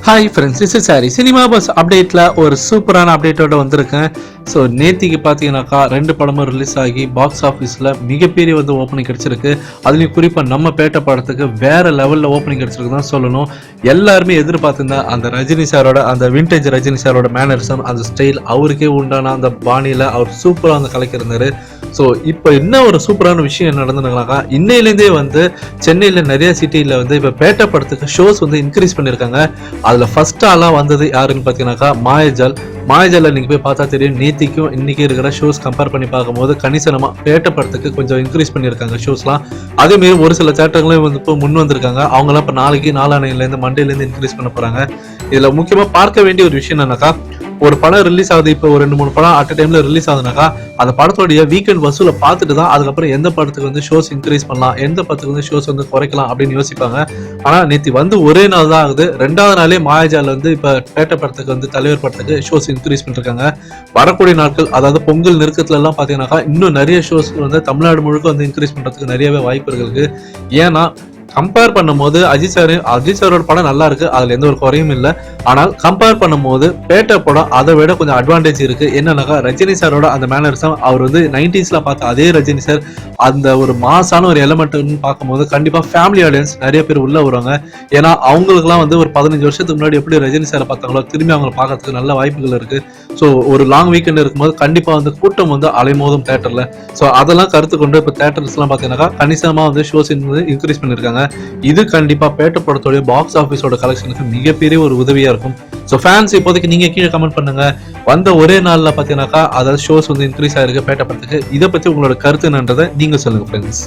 Hi friends, this is Harry. Cinema bus அப்டேட்டில் ஒரு சூப்பரான அப்டேட்டோட வந்திருக்கேன். ஸோ நேத்திக்கு பார்த்தீங்கன்னாக்கா 2 படமும் ரிலீஸ் ஆகி பாக்ஸ் ஆஃபீஸில் மிகப்பெரிய ஓப்பனிங் கிடச்சிருக்கு. அதுலேயும் குறிப்பாக நம்ம பேட்ட படத்துக்கு வேறு லெவலில் ஓப்பனிங் கிடச்சிருக்கு தான் சொல்லணும். எல்லாருமே எதிர்பார்த்துருந்தா அந்த ரஜினி சாரோட அந்த விண்டேஜ் ரஜினி சாரோட மேனரிசம், அந்த ஸ்டைல், அவருக்கே உண்டான அந்த பாணியில் அவர் சூப்பராக அந்த கலைக்கிருந்தார். ஸோ இப்போ என்ன ஒரு சூப்பரான விஷயம் என்ன நடந்துனாக்கா, இன்னையிலேருந்தே சென்னையில் நிறைய சிட்டியில் இப்போ பேட்ட படத்துக்கு ஷோஸ் இன்க்ரீஸ் பண்ணியிருக்காங்க. அதில் ஃபர்ஸ்ட் ஆளாக வந்தது யாருன்னு பார்த்தீங்கன்னாக்கா மாயஜாலில் நீங்கள் போய் பார்த்தா தெரியும். நேத்திக்கும் இன்னைக்கு இருக்கிற ஷோஸ் கம்பேர் பண்ணி பார்க்கும்போது கணிசனமாக பேட்ட படத்துக்கு கொஞ்சம் இன்க்ரீஸ் பண்ணியிருக்காங்க ஷோஸ்லாம். அதேமாரி ஒரு சில தேட்டர்களும் இப்போ முன் வந்திருக்காங்க. அவங்களாம் இப்போ நாளைக்கு நாளானையிலேருந்து மண்டேலேருந்து இன்க்ரீஸ் பண்ண போகிறாங்க. இதில் முக்கியமாக பார்க்க வேண்டிய ஒரு விஷயம் என்னன்னாக்கா, ஒரு படம் ரிலீஸ் ஆகுது, இப்போ ஒரு 2-3 படம் அட் டைம்ல ரிலீஸ் ஆகுதுனாக்கா அந்த படத்தோடைய வீக்கெண்ட் வசூலை பார்த்துட்டு தான் அதுக்கப்புறம் எந்த படத்துக்கு ஷோஸ் இன்க்ரீஸ் பண்ணலாம், எந்த படத்துக்கு ஷோஸ் குறைக்கலாம் அப்படின்னு யோசிப்பாங்க. ஆனா நேற்று ஒரே நாள் தான் ஆகுது. 2வது நாளே மாயாஜால இப்ப பேட்ட படத்துக்கு தலைவர் படத்துக்கு ஷோஸ் இன்க்ரீஸ் பண்ணிருக்காங்க. வரக்கூடிய நாட்கள், அதாவது பொங்கல் நெருக்கத்துல எல்லாம் பாத்தீங்கன்னாக்கா இன்னும் நிறைய ஷோஸ் தமிழ்நாடு முழுக்க இன்க்ரீஸ் பண்றதுக்கு நிறையவே வாய்ப்புகள் இருக்கு. ஏன்னா கம்பேர் பண்ணும்போது அஜித் சாரோட படம் நல்லா இருக்கு, அதுல எந்த ஒரு குறையும் இல்லை. ஆனால் கம்பேர் பண்ணும்போது பேட்ட படம் அதை விட கொஞ்சம் அட்வான்டேஜ் இருக்கு. என்னன்னாக்கா ரஜினி சாரோட அந்த மேனரிசம், அவர் 90s பார்த்த அதே ரஜினி சார், அந்த ஒரு மாசான ஒரு எலமெண்ட்னு பார்க்கும்போது கண்டிப்பா ஃபேமிலி ஆடியன்ஸ் நிறைய பேர் உள்ள வருவாங்க. ஏன்னா அவங்களுக்குலாம் ஒரு 15 வருஷத்துக்கு முன்னாடி எப்படி ரஜினி சாரை பார்த்தாங்களோ திரும்பி அவங்களை பார்க்கறதுக்கு நல்ல வாய்ப்புகள் இருக்கு. ஸோ ஒரு லாங் வீக்கெண்ட் இருக்கும்போது கண்டிப்பா கூட்டம் அலைமோதும் தேட்டர்ல. ஸோ அதெல்லாம் கருத்து கொண்டு இப்போ தேட்டர்ஸ் எல்லாம் பார்த்தீங்கன்னாக்கா கணிசமா ஷோஸ் இன்க்ரீஸ் பண்ணிருக்காங்க. இது கண்டிப்பா பேட்ட படத்தோட பாக்ஸ் ஆபீஸோட கலெக்ஷனுக்கு மிகப்பெரிய ஒரு உதவியா இருக்கும். ஸோ ஃபேன்ஸ் இப்போதைக்கு நீங்க கீழே கமெண்ட் பண்ணுங்க. ஒரே நாள்ல பாத்தீங்கன்னாக்கா அதாவது ஷோஸ் இன்க்ரீஸ் ஆயிருக்கு பேட்ட படத்துக்கு. இதை பத்தி உங்களோட கருத்து என்னன்றதை நீங்க சொல்லுங்க ஃப்ரெண்ட்ஸ்.